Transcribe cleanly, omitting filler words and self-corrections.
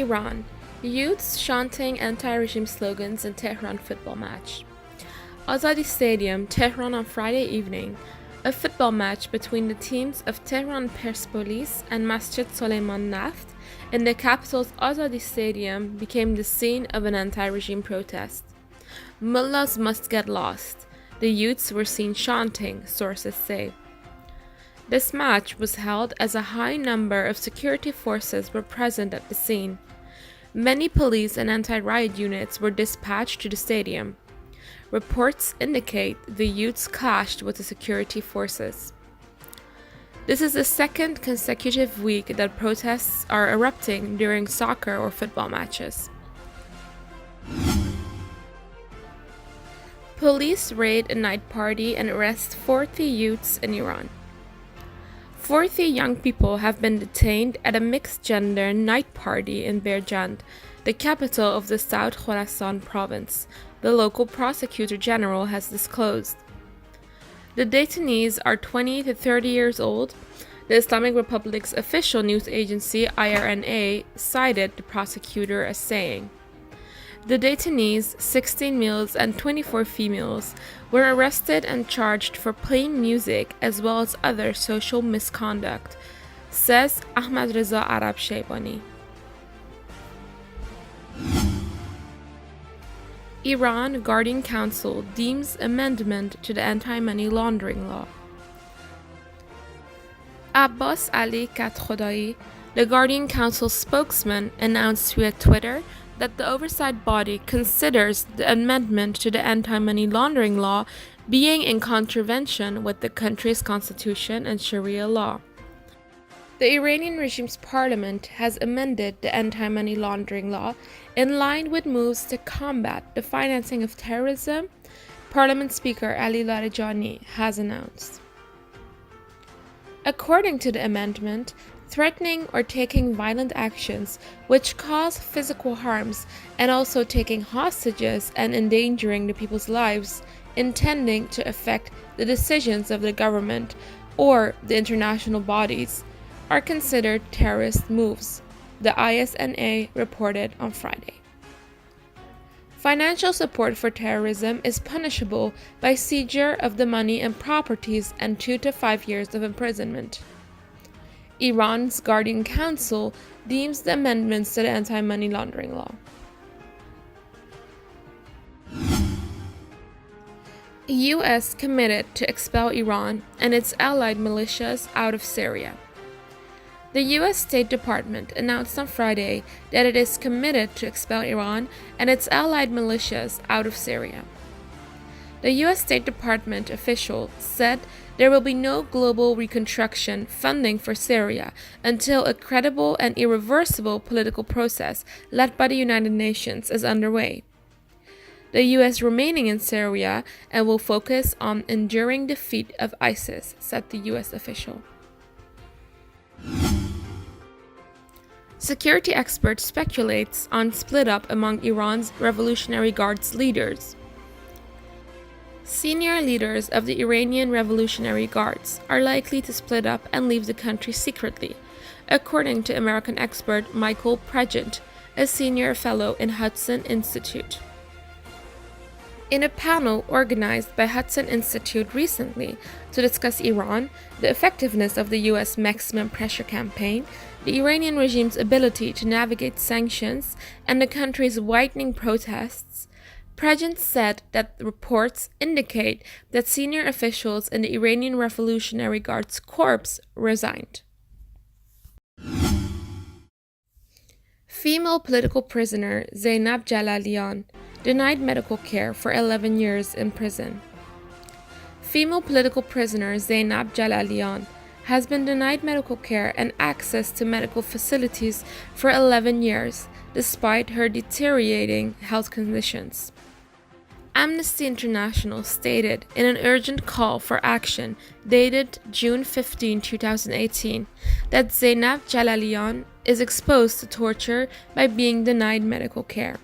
Iran. Youths chanting anti-regime slogans in Tehran football match. Azadi Stadium, Tehran on Friday evening. A football match between the teams of Tehran Persepolis and Masjed Suleiman Naft in the capital's Azadi Stadium became the scene of an anti-regime protest. Mullahs must get lost. The youths were seen chanting, sources say. This match was held as a high number of security forces were present at the scene. Many police and anti-riot units were dispatched to the stadium. Reports indicate the youths clashed with the security forces. This is the second consecutive week that protests are erupting during soccer or football matches. Police raid a night party and arrest 40 youths in Iran. 40 young people have been detained at a mixed-gender night party in Birjand, the capital of the South Khorasan province, the local Prosecutor General has disclosed. The detainees are 20 to 30 years old. The Islamic Republic's official news agency, IRNA, cited the prosecutor as saying, "The detainees, 16 males and 24 females, were arrested and charged for playing music as well as other social misconduct," says Ahmad Reza Arab Shaybani. Iran Guardian Council deems amendment to the anti-money laundering law. Abbas Ali Katkhodai, the Guardian Council spokesman, announced via Twitter that the oversight body considers the amendment to the anti-money laundering law being in contravention with the country's constitution and Sharia law. The Iranian regime's parliament has amended the anti-money laundering law in line with moves to combat the financing of terrorism, Parliament Speaker Ali Larijani has announced. According to the amendment, threatening or taking violent actions which cause physical harms and also taking hostages and endangering the people's lives, intending to affect the decisions of the government or the international bodies, are considered terrorist moves, the ISNA reported on Friday. Financial support for terrorism is punishable by seizure of the money and properties and 2 to 5 years of imprisonment. Iran's Guardian Council deems the amendments to the anti-money laundering law. U.S. committed to expel Iran and its allied militias out of Syria. The U.S. State Department announced on Friday that it is committed to expel Iran and its allied militias out of Syria. The U.S. State Department official said there will be no global reconstruction funding for Syria until a credible and irreversible political process led by the United Nations is underway. The U.S. remaining in Syria and will focus on enduring defeat of ISIS, said the U.S. official. Security experts speculates on split up among Iran's Revolutionary Guards leaders. Senior leaders of the Iranian Revolutionary Guards are likely to split up and leave the country secretly, according to American expert Michael Birjand, a senior fellow in Hudson Institute. In a panel organized by Hudson Institute recently to discuss Iran, the effectiveness of the U.S. maximum pressure campaign, the Iranian regime's ability to navigate sanctions, and the country's widening protests, Birjand said that the reports indicate that senior officials in the Iranian Revolutionary Guards Corps resigned. Female political prisoner Zainab Jalalian denied medical care for 11 years in prison. Female political prisoner Zainab Jalalian has been denied medical care and access to medical facilities for 11 years, despite her deteriorating health conditions. Amnesty International stated in an urgent call for action dated June 15, 2018, that Zainab Jalalian is exposed to torture by being denied medical care.